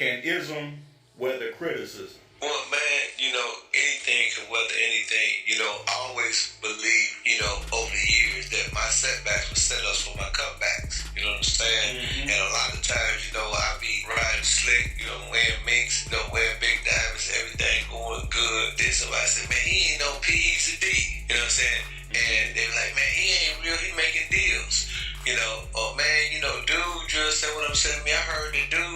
Can IZM weather criticism? Well, man, anything can weather anything. I always believe, over the years that my setbacks will set us for my comebacks. You know what I'm saying? Mm-hmm. And a lot of times, I be riding slick, wearing minks, wearing big diamonds, everything going good. Then somebody said, man, he ain't no P, he's a D. You know what I'm saying? And they were like, man, he ain't real, he making deals. Or man, dude just said what I'm saying to me. I heard the dude,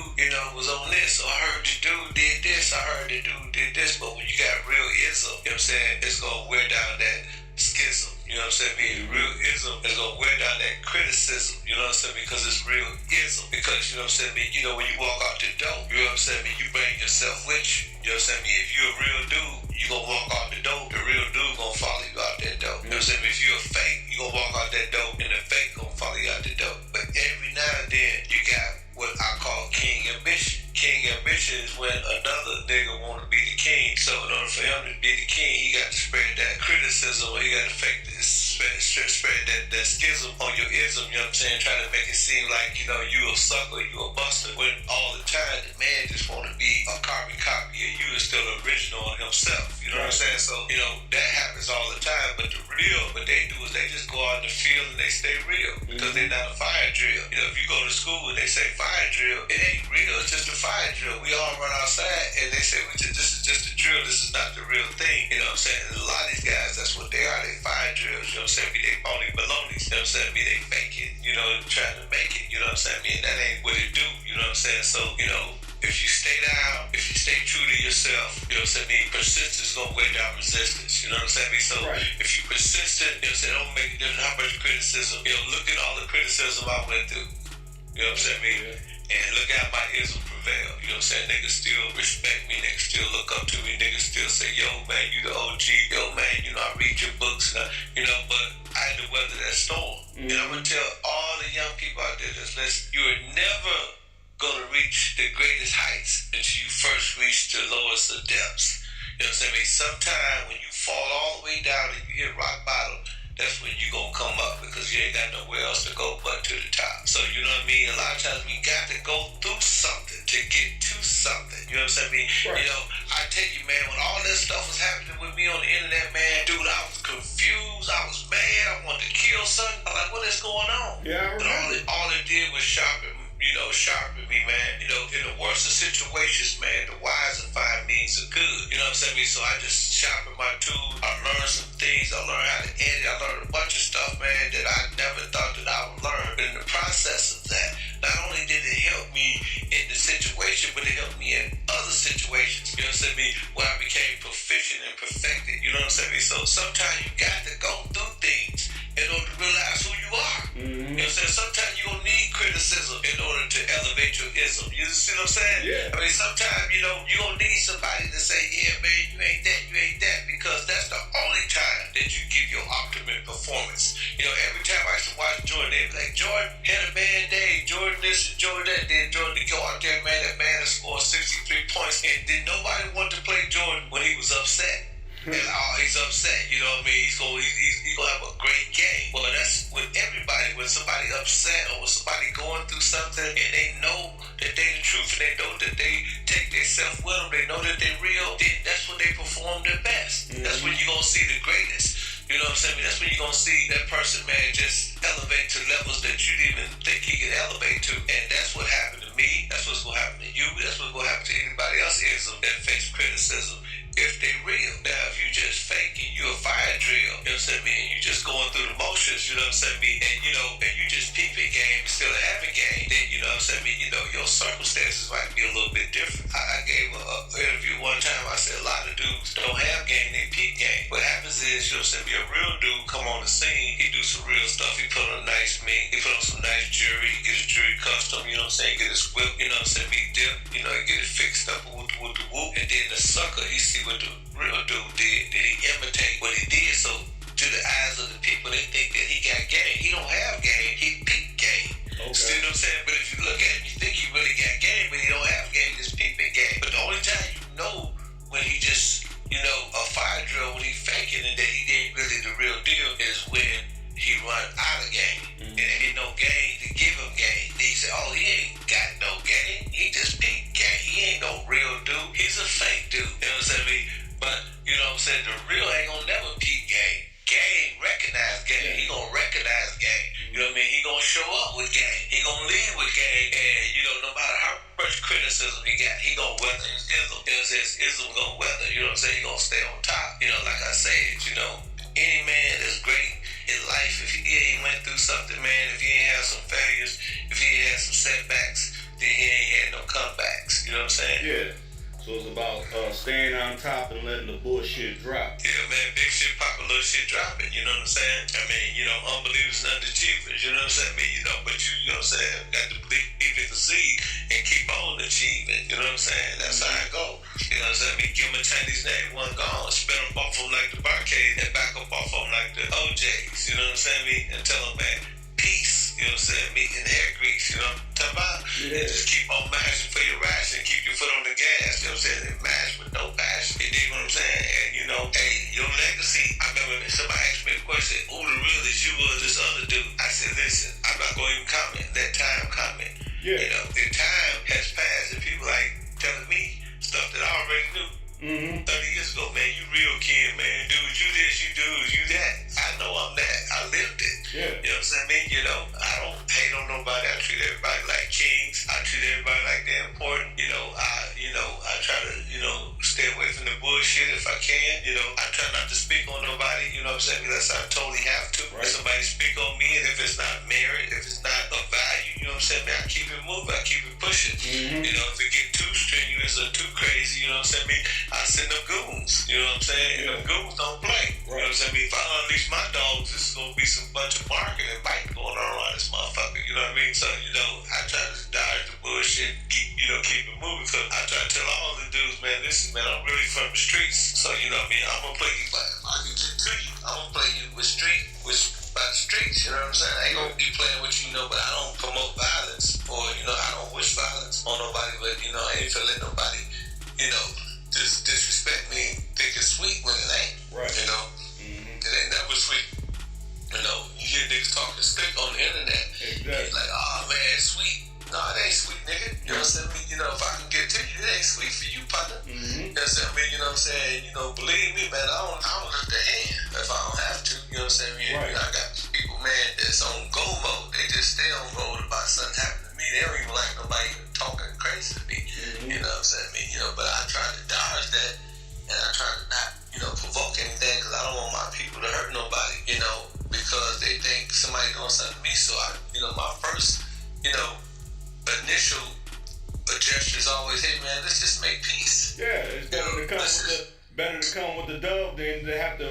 was on this. So I heard the dude did this. I heard the dude did this. But when you got real ism, it's going to wear down that schism. You know what I'm saying? Being real ism is going to wear down that criticism. You know what I'm saying? Because it's real ism. Because, when you walk out the door, you know what I'm saying? You bring yourself with you. You know what I'm saying? If you're a real dude, you going to walk out the door. The real dude going to follow you out that door. You know what I'm saying? If you're a fake, you going to walk out that door and the fake going to follow you out the door. But every now and then, you got what I call king ambition. King ambition is when another nigga want to be the king. So in order for him to be the king, he got to spread that criticism, or he got to spread that schism on your ism. You know what I'm saying? Try to make it seem like, you a sucker, you a buster. When all the time the man just want to be a carbon copy of you, is still original on himself. You know what I'm saying? So, that happens all the time. But the real, what they do is they just go out in the field and they stay real. Because they're not a fire drill. If you go to school and they say fire drill, it ain't real, it's just a fire drill. We all run outside and they say, this is just a drill, this is not the real thing. You know what I'm saying? And a lot of these guys, that's what they are, they fire drills. You know what I'm saying? They phony balonies. You know what I'm saying? They fake it, trying to make it. You know what I'm saying? That ain't what it do. You know what I'm saying? So, if you stay down, if you stay true to yourself, you know what I'm saying? Persistence gonna wear down resistance. You know what I'm saying? So if you persistent, don't make a difference how much criticism. Look at all the criticism I went through. You know what I'm saying? And look how my ism prevail. You know what I'm saying? Niggas still respect me. Niggas still look up to me. Niggas still say, yo, man, you the OG. Yo, man, I read your books. And but I had to weather that storm. And I'm going to tell all the young people out there that's listening, you are never going to reach the greatest heights until you first reach the lowest of depths. You know what I'm saying? Sometimes when you fall all the way down and you hit rock bottom, that's when you gonna come up, because you ain't got nowhere else to go but to the top. So, you know what I mean? A lot of times we got to go through something to get to something. You know what I'm saying? Right. I tell you, man, when all this stuff was happening with me on the internet, man, dude, I was confused. I was mad. I wanted to kill something. I'm like, what is going on? Yeah, but all it did was sharpen me, man. In the worst of situations, man, the wise and fine means are good. You know what I'm saying? So I just sharpened my tools. I learned some things. I learned how to edit. I learned a bunch of stuff, man, that I never thought that I would learn. But in the process of that, not only did it help me in the situation, but it helped me in other situations. You know what I'm saying? Where I became proficient and perfected. You know what I'm saying? So sometimes you got to go through things in order to realize who you are. You know what I'm saying? Sometimes you're going to need criticism in order to elevate your ism. You see what I'm saying? Yeah. Sometimes, you're going to need somebody to say, yeah, man, you ain't that, because that's the only time that you give your optimum performance. Every time I used to watch Jordan, they be like, Jordan had a bad day, Jordan this and Jordan that. Then Jordan to go out there, man, that man has scored 63 points. And did nobody want to play Jordan when he was upset? And he's upset, you know what I mean? He's gonna have a great game. Well, that's with everybody. When somebody upset or when somebody going through something and they know that they the truth and they know that they take themselves with them, they know that they real, then that's when they perform their best. That's when you're gonna see the greatest. You know what I'm saying? That's when you're gonna see that person, man, just elevate to levels that you didn't even think he could elevate to. And that's what happened to me. That's what's gonna happen to you. That's what's gonna happen to anybody else that face criticism. If they real. Now, if you just faking, you a fire drill, you know what I'm saying? And you just going through the motions, you know what I'm saying? And you just peeping game, still having game, then you know what I'm saying? Your circumstances might be a little bit different. I gave an interview one time, I said a lot of dudes don't have game, they peep game. What happens is, you know what I'm saying? A real dude come on the scene, he do some real stuff, he put on a nice mink, he put on some nice jewelry, he get his jewelry custom, you know what I'm saying? Get his whip, you know what I'm saying? He dip, he get it fixed up with the whoop, and then the sucker, he see what the real dude did he imitate what he did. So to the eyes of the people, they think that he got game. He don't have game, he peep game. Okay. See what I'm saying? But if you look at him, you think he really got game, but he don't have game, he just peeping game. But the only time you know when he just, a fire drill, when he faking and that he ain't really the real deal, is when he run out of game. And ain't no game to give him game. Then he say, oh, he ain't got no game. He just peep game. He says, ism gonna weather. You know what I'm saying? You're gonna stay on top. You know, like I said, you know, any man that's great in life, if he ain't went through something, man, if he ain't had some failures, if he ain't had some setbacks, then he ain't had no comebacks. You know what I'm saying? Yeah. So it's about staying on top and letting the bullshit drop. Yeah, man, big shit pop, a little shit drop it. You know what I'm saying? I mean, you know, unbelievers and underachievers. You know what I'm saying? I mean, you know, but you know what I'm saying? Got to believe in the seed and keep on achieving. You know what I'm saying? That's how it go. You know what I'm saying? I mean, give him a Chinese name, one gone. Spin them off them like the barcade and back up off them like the OJs. You know what I'm saying? I mean, and tell them, man, peace. You know what I'm saying? Meat and hair grease. You know what I'm talking about? Yeah. And just keep on mashing for your ration. Keep your foot on the gas. You know what I'm saying? And mash with no passion. You dig what I'm saying? And you know, hey, your legacy. I remember somebody asked me a question, who the realest you was this other dude? I said, listen, I'm not going to even comment. That time coming. Yeah. You know, the time has passed and people like telling me stuff that I already knew. 30 years ago, man, you real kid, man. Dude, you this, you do, you that. I know I'm that. I lived it. Yeah. You know what I'm saying? I mean, you know, I don't hate on nobody. I treat everybody like kings. I treat everybody like they're important. You know, I try to, you know, stay away from the bullshit if I can. You know, I try not to speak on nobody, you know what I'm saying? Unless I totally have to. Right. If somebody speak on me, and if it's not merit, if it's not of value, you know what I'm saying? Man, I keep it moving. I keep it pushing. You know, if it get too strenuous or too crazy, you know what I'm saying? I mean, I send them goons. You know what I'm saying? And them goons don't play. You know what I'm saying? I mean, if I unleash my dogs, this is gonna be some bunch of barking and biting going on around this motherfucker. You know what I mean? So, you know, I try to dodge the bullshit, keep it moving. Because I try to tell all the dudes, man, listen, man, I'm really from the streets. So, you know what I mean? I'm gonna play you like I can get to you. I'm gonna play you by the streets. You know what I'm saying? I ain't gonna be playing with you, you know, but I don't promote violence or, you know, I don't wish violence on nobody, but, you know, I ain't feeling nobody, you know, just disrespect me, think it's sweet when it ain't. Right. You know? It ain't never sweet. You know, you hear niggas talking slick on the internet. Exactly. You're like, oh man, it's sweet. No, it ain't sweet, nigga. You know what I'm saying? I mean, you know, if I can get to you, it ain't sweet for you, partner. You know what I'm saying? I mean, you know what I'm saying? You know, believe me, man, I don't lift the hand if I don't have to. You know what I'm saying? Right. I got people, man, that's on go mode. They just stay on road about something happening to me. They don't even like nobody even talking crazy to me. You know what I'm saying? I mean, you know, but I try to dodge that, and I try to not, you know, provoke anything, because I don't want my people to hurt nobody, you know, because they think somebody doing something to me. So I, you know, my first, you know, initial gesture is always, hey man, let's just make peace. Yeah, it's better to come with the dove than to have to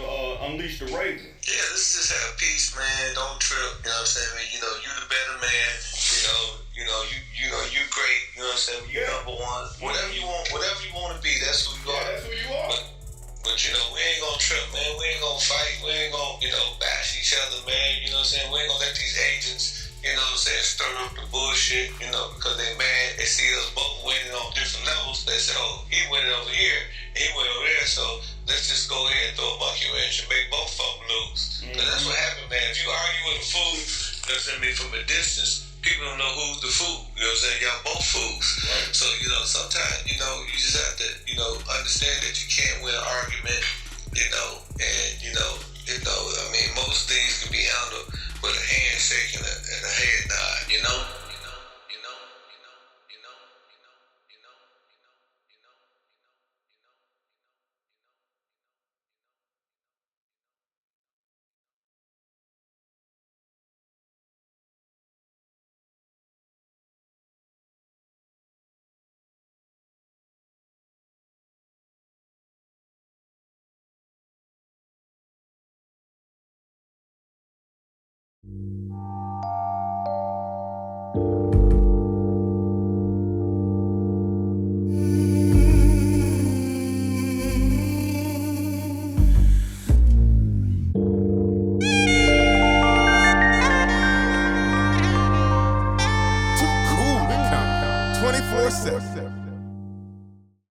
unleash the raven. Yeah, let's just have peace, man. Don't trip. You know what I'm saying? I mean, you know, you the better man. You great. You know what I'm saying? You number one. Whatever you want to be, that's who you are. That's who you are. But you know, we ain't gonna trip, man. We ain't gonna fight. We ain't gonna, you know, bash each other, man. You know what I'm saying? We ain't gonna let these agents, you know what I'm saying, stir up the bullshit, you know, because they mad. They see us both winning on different levels. They say, oh, he winning over here, he went over there, so let's just go ahead and throw a monkey wrench and make both of them lose. Because that's what happened, man. If you argue with a fool, you know what I'm saying, I mean, from a distance, people don't know who's the fool. You know what I'm saying? Y'all both fools. Right. So, you know, sometimes, you know, you just have to, you know, understand that you can't win an argument, you know, and, you know, I mean, most things can be handled with a handshake and a head nod, you know? Too cool to count 24/7.